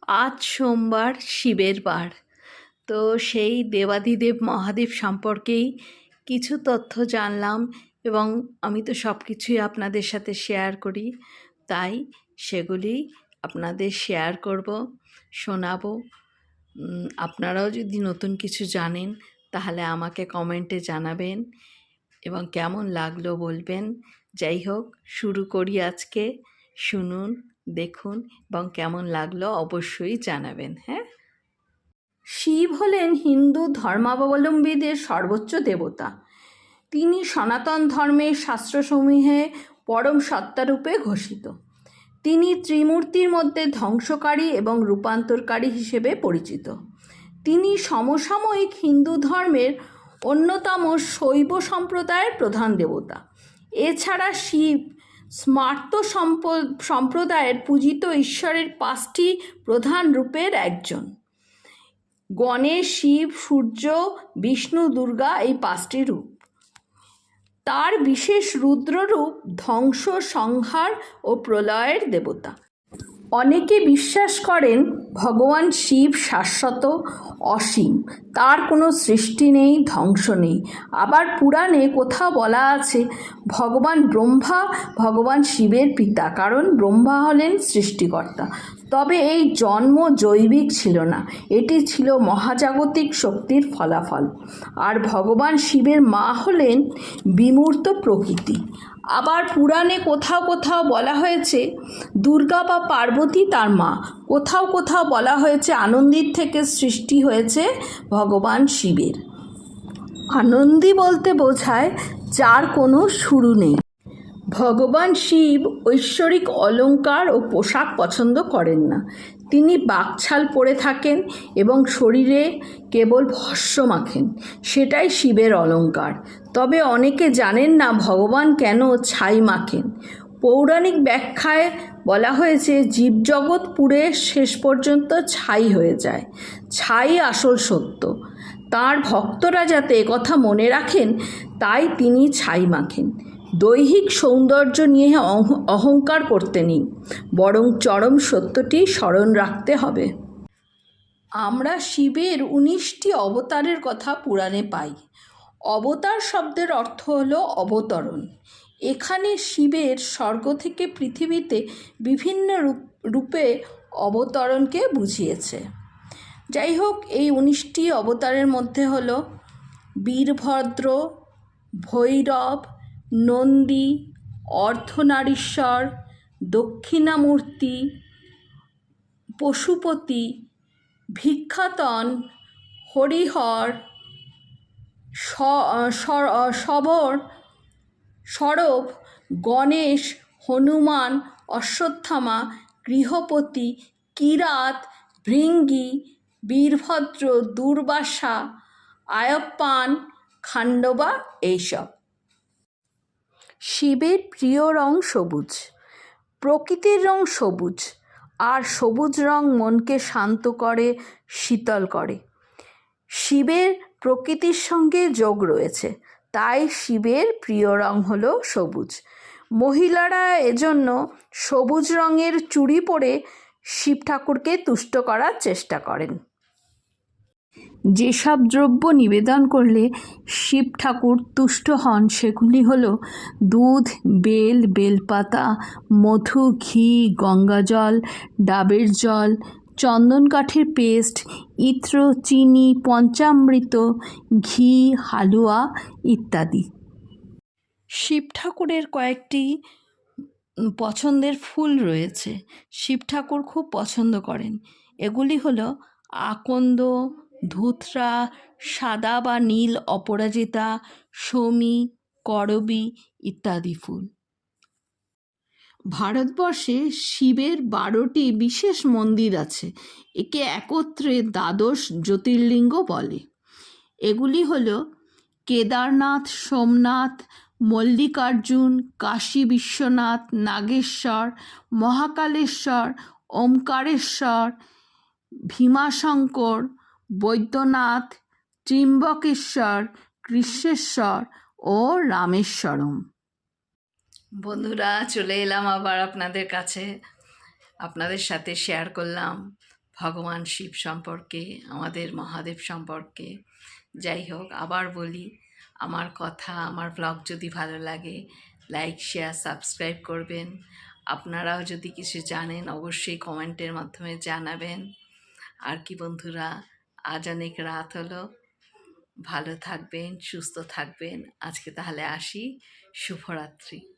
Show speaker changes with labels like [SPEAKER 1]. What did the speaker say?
[SPEAKER 1] আজ সোমবার শিবের বার। তো সেই দেবাদিদেব মহাদেব সম্পর্কেই কিছু তথ্য জানলাম এবং আমি তো সব কিছুই আপনাদের সাথে শেয়ার করি, তাই সেগুলি আপনাদের শেয়ার করব, শোনাবো। আপনারাও যদি নতুন কিছু জানেন তাহলে আমাকে কমেন্টে জানাবেন এবং কেমন লাগলো বলবেন। যাই হোক, শুরু করি আজকে। শুনুন, দেখুন এবং কেমন লাগলো অবশ্যই জানাবেন। হ্যাঁ, শিব হলেন হিন্দু ধর্মাবলম্বীদের সর্বোচ্চ দেবতা। তিনি সনাতন ধর্মের শাস্ত্রসমূহে পরম সত্তারূপে ঘোষিত। তিনি ত্রিমূর্তির মধ্যে ধ্বংসকারী এবং রূপান্তরকারী হিসেবে পরিচিত। তিনি সমসাময়িক হিন্দু ধর্মের অন্যতম শৈব সম্প্রদায়ের প্রধান দেবতা। এছাড়া শিব স্মার্ত সম্প্রদায়ের পূজিত ঈশ্বরের 5টি প্রধান রূপের একজন। গণেশ, শিব, সূর্য, বিষ্ণু, দুর্গা এই 5টি রূপ। তার বিশেষ রুদ্ররূপ ধ্বংস, সংহার ও প্রলয়ের দেবতা। অনেকে বিশ্বাস করেন ভগবান শিব শাশ্বত, অসীম, তার কোনো সৃষ্টি নেই, ধ্বংস নেই। আবার পুরাণে কোথাও বলা আছে ভগবান ব্রহ্মা ভগবান শিবের পিতা, কারণ ব্রহ্মা হলেন সৃষ্টিকর্তা। তবে এই জন্ম জৈবিক ছিল না, এটি ছিল মহাজাগতিক শক্তির ফলাফল। আর ভগবান শিবের মা হলেন বিমূর্ত প্রকৃতি। আবার পুরাণে কোথাও কোথাও বলা হয়েছে দুর্গা বা পার্বতী তার মা। কোথাও কোথাও বলা হয়েছে আনন্দীর থেকে সৃষ্টি হয়েছে ভগবান শিবের। আনন্দী বলতে বোঝায় যার কোনো শুরু নেই। ভগবান শিব ঐশ্বরিক অলংকার ও পোশাক পছন্দ করেন না। তিনি বাকছাল পরে থাকেন এবং শরীরে কেবল ভস্ম মাখেন, সেটাই শিবের অলংকার। তবে অনেকে জানেন না ভগবান কেন ছাই মাখেন। পৌরাণিক ব্যাখ্যায় বলা হয়েছে জীবজগৎ পুড়ে শেষ পর্যন্ত ছাই হয়ে যায়। ছাই আসল সত্য। তাঁর ভক্তরা যাতে একথা মনে রাখেন তাই তিনি ছাই মাখেন। দৈহিক সৌন্দর্য নিয়ে অহংকার করতে নেই, বরং চরম সত্যটি স্মরণ রাখতে হবে। আমরা শিবের 19টি অবতারের কথা পুরাণে পাই। অবতার শব্দের অর্থ হলো অবতরণ। এখানে শিবের স্বর্গ থেকে পৃথিবীতে বিভিন্ন রূপে অবতরণকে বুঝিয়েছে। যাই হোক, এই 19টি অবতারের মধ্যে হলো বীরভদ্র, ভৈরব, নন্দী, অর্ধনারীশ্বর, দক্ষিণামূর্তি, পশুপতি, ভিক্ষাতন, হরিহর, সরব, গণেশ, হনুমান, অশ্বত্থামা, গৃহপতি, কিরাত, ভৃঙ্গি, বীরভদ্র, দুর্বাসা, আয়প্পান, খাণ্ডবা এইসব। শিবের প্রিয় রং সবুজ। প্রকৃতির রং সবুজ, আর সবুজ রং মনকে শান্ত করে, শীতল করে। শিবের প্রকৃতির সঙ্গে যোগ রয়েছে, তাই শিবের প্রিয় রং হলো সবুজ। মহিলারা এজন্য সবুজ রঙের চুড়ি পরে শিব ঠাকুরকে তুষ্ট করার চেষ্টা করেন। যেসব দ্রব্য নিবেদন করলে শিব ঠাকুর তুষ্ট হন সেগুলি হলো দুধ, বেলপাতা, মধু, ঘি, গঙ্গাজল, ডাবের জল, চন্দন কাঠের পেস্ট, ইত্র, চিনি, পঞ্চামৃত, ঘি, হালুয়া ইত্যাদি। শিব ঠাকুরের কয়েকটি পছন্দের ফুল রয়েছে, শিব ঠাকুর খুব পছন্দ করেন। এগুলি হলো আকন্দ, ধুতরা, সাদা বা নীল অপরাজিতা, শমী, করবী ইত্যাদি ফুল। ভারতবর্ষে শিবের 12টি বিশেষ মন্দির আছে। একে একত্রে দ্বাদশ জ্যোতির্লিঙ্গ বলে। এগুলি হলো কেদারনাথ, সোমনাথ, মল্লিকার্জুন, কাশী বিশ্বনাথ, নাগেশ্বর, মহাকালেশ্বর, ওমকারেশ্বর, ভীমাশঙ্কর, বৈদ্যনাথ, ত্রিম্বকেশ্বর, কৃষ্ণেশ্বর ও রামেশ্বরম। বন্ধুরা, চলে এলাম আবার আপনাদের কাছে, আপনাদের সাথে শেয়ার করলাম ভগবান শিব সম্পর্কে, আমাদের মহাদেব সম্পর্কে। যাই হোক, আবার বলি, আমার কথা, আমার ব্লগ যদি ভালো লাগে, লাইক, শেয়ার, সাবস্ক্রাইব করবেন। আপনারাও যদি কিছু জানেন অবশ্যই কমেন্টের মাধ্যমে জানাবেন। আর কি বন্ধুরা, আজ অনেক রাত হলো, ভালো থাকবেন, সুস্থ থাকবেন। আজকে তাহলে আসি, শুভরাত্রি।